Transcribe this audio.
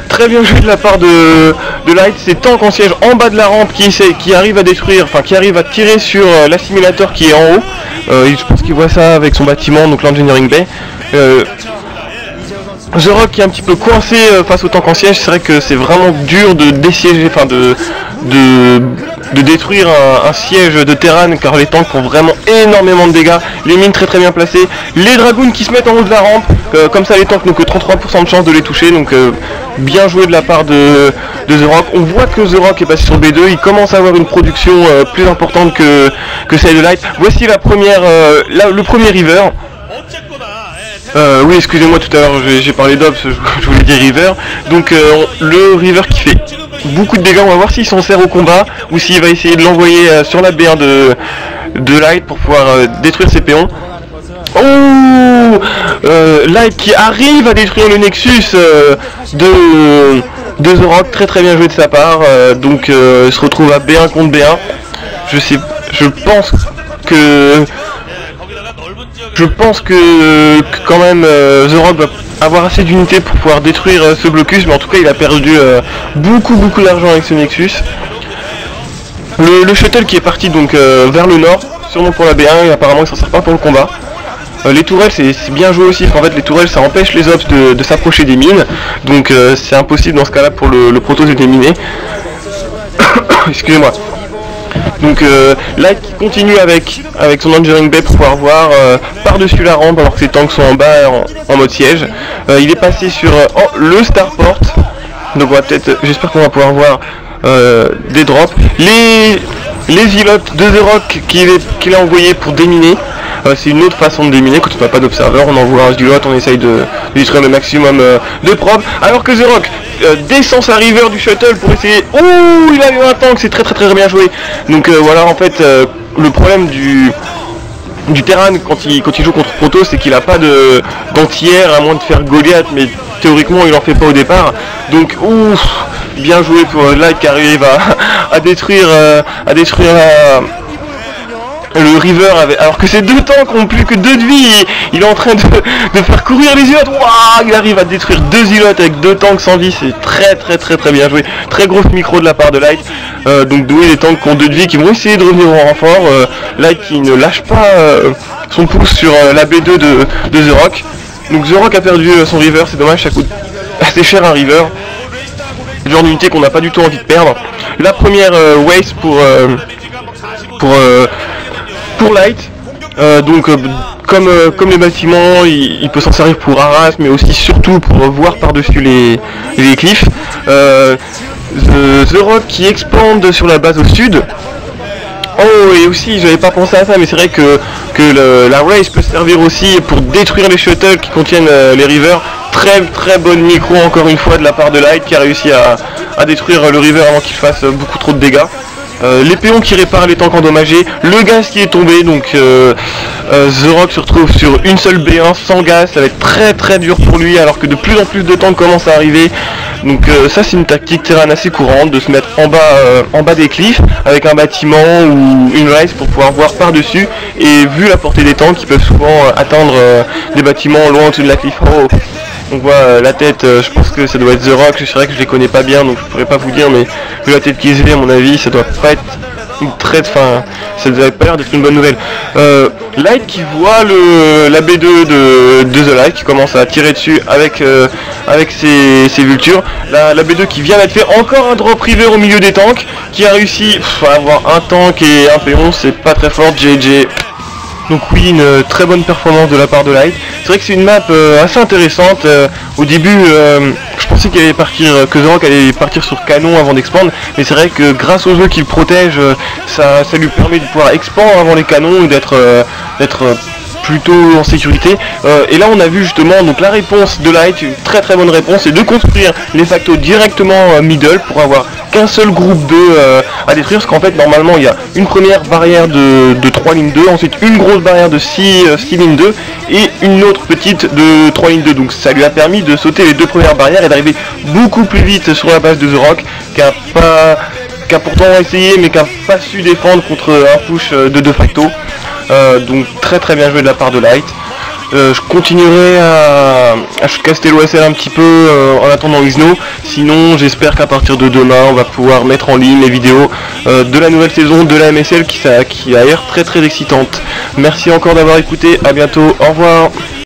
très bien joué de la part de Light, c'est tank en siège en bas de la rampe qui arrive à détruire, enfin qui arrive à tirer sur l'assimilateur qui est en haut. Je pense qu'il voit ça avec son bâtiment, donc l'Engineering Bay. The Rock qui est un petit peu coincé face au tank en siège, c'est vrai que c'est vraiment dur de dessiéger, enfin de détruire un siège de Terran, car les tanks font vraiment énormément de dégâts, les mines très bien placées, les dragoons qui se mettent en haut de la rampe, comme ça les tanks n'ont que 33% de chance de les toucher, donc bien joué de la part de The Rock. On voit que The Rock est passé sur B2, il commence à avoir une production plus importante que celle de Light. Voici la première, le premier river. Oui, excusez-moi, tout à l'heure j'ai parlé d'Obs, je voulais dire River. Donc le River qui fait beaucoup de dégâts, on va voir s'il s'en sert au combat ou s'il va essayer de l'envoyer sur la B1 de Light pour pouvoir détruire ses péons. Oh, Light qui arrive à détruire le Nexus de The Rock, très bien joué de sa part. Donc se retrouve à B1 contre B1. Je pense que quand même The Rock va avoir assez d'unités pour pouvoir détruire ce blocus, mais en tout cas il a perdu beaucoup d'argent avec ce Nexus. Le shuttle qui est parti donc vers le nord, sûrement pour la B1, et apparemment il s'en sert pas pour le combat. Les tourelles c'est bien joué aussi, en fait les tourelles ça empêche les ops de s'approcher des mines, donc c'est impossible dans ce cas là pour le Protoss de déminer. Excusez-moi. Donc Light qui continue avec son Engineering Bay pour pouvoir voir par-dessus la rampe alors que ses tanks sont en bas en mode siège. Il est passé sur le Starport. Donc on va peut-être, j'espère qu'on va pouvoir voir des drops. Les îlotes de The Rock qu'il a envoyé pour déminer. C'est une autre façon de déminer quand on n'a pas d'observeur, on envoie un îlote, on essaye de détruire le maximum de probes, alors que The Rock descend sa river du shuttle pour essayer. Oh, il a eu un tank, c'est très bien joué. Donc voilà, en fait le problème du Terran quand il joue contre Protoss, c'est qu'il n'a pas d'anti-air à moins de faire Goliath, mais théoriquement il en fait pas au départ. Donc ouf, bien joué pour Light qui arrive à détruire le River alors que ces deux tanks ont plus que 2 de vie, il est en train de faire courir les îlotes. Waouh, il arrive à détruire 2 îlotes avec 2 tanks sans vie, c'est très bien joué. Très grosse micro de la part de Light. Donc doué les tanks qui ont 2 de vie qui vont essayer de revenir au renfort. Light qui ne lâche pas son pouce sur la B2 de The Rock. Donc The Rock a perdu son River, c'est dommage, ça coûte assez cher un River. C'est le genre d'unité qu'on n'a pas du tout envie de perdre. La première waste pour Light, donc comme les bâtiments, il peut s'en servir pour harass, mais aussi surtout pour voir par-dessus les cliffs. The Rock qui expande sur la base au sud. Oh, et aussi j'avais pas pensé à ça, mais c'est vrai que la race peut servir aussi pour détruire les shuttles qui contiennent les rivers. Très bonne micro encore une fois de la part de Light qui a réussi à détruire le river avant qu'il fasse beaucoup trop de dégâts. Les péons qui réparent les tanks endommagés, le gaz qui est tombé, donc The Rock se retrouve sur une seule B1 sans gaz, ça va être très dur pour lui alors que de plus en plus de tanks commencent à arriver. Donc ça c'est une tactique Terran assez courante de se mettre en bas des cliffs avec un bâtiment ou une race pour pouvoir voir par dessus, et vu la portée des tanks ils peuvent souvent atteindre des bâtiments loin au-dessus de la cliff. Oh. Donc voilà, la tête, je pense que ça doit être The Rock, c'est vrai que je les connais pas bien donc je pourrais pas vous dire, mais vu la tête qu'ils avaient à mon avis ça doit pas être une ça doit pas l'air d'être une bonne nouvelle. Light qui voit la B2 de The Light qui commence à tirer dessus avec ses vultures. La B2 qui vient d'être fait, encore un drop river au milieu des tanks, qui a réussi à avoir un tank et un péon, c'est pas très fort, JJ. Donc oui, une très bonne performance de la part de Light. C'est vrai que c'est une map assez intéressante. Au début, je pensais que The Rock allait partir sur canon avant d'expandre, mais c'est vrai que grâce aux jeux qu'il protège, ça lui permet de pouvoir expandre avant les canons et d'être plutôt en sécurité. Et là on a vu justement donc la réponse de Light, une très bonne réponse, c'est de construire les factos directement middle pour avoir qu'un seul groupe 2 à détruire, parce qu'en fait normalement il y a une première barrière de 3 lignes 2, ensuite une grosse barrière de 6 lignes 2 et une autre petite de 3 lignes 2, donc ça lui a permis de sauter les 2 premières barrières et d'arriver beaucoup plus vite sur la base de The Rock, qui a pourtant essayé mais qui n'a pas su défendre contre un push de facto. Donc très bien joué de la part de Light. Je continuerai à caster l'OSL un petit peu en attendant Xno. Sinon, j'espère qu'à partir de demain, on va pouvoir mettre en ligne les vidéos de la nouvelle saison de la MSL qui a l'air très excitante. Merci encore d'avoir écouté, à bientôt, au revoir.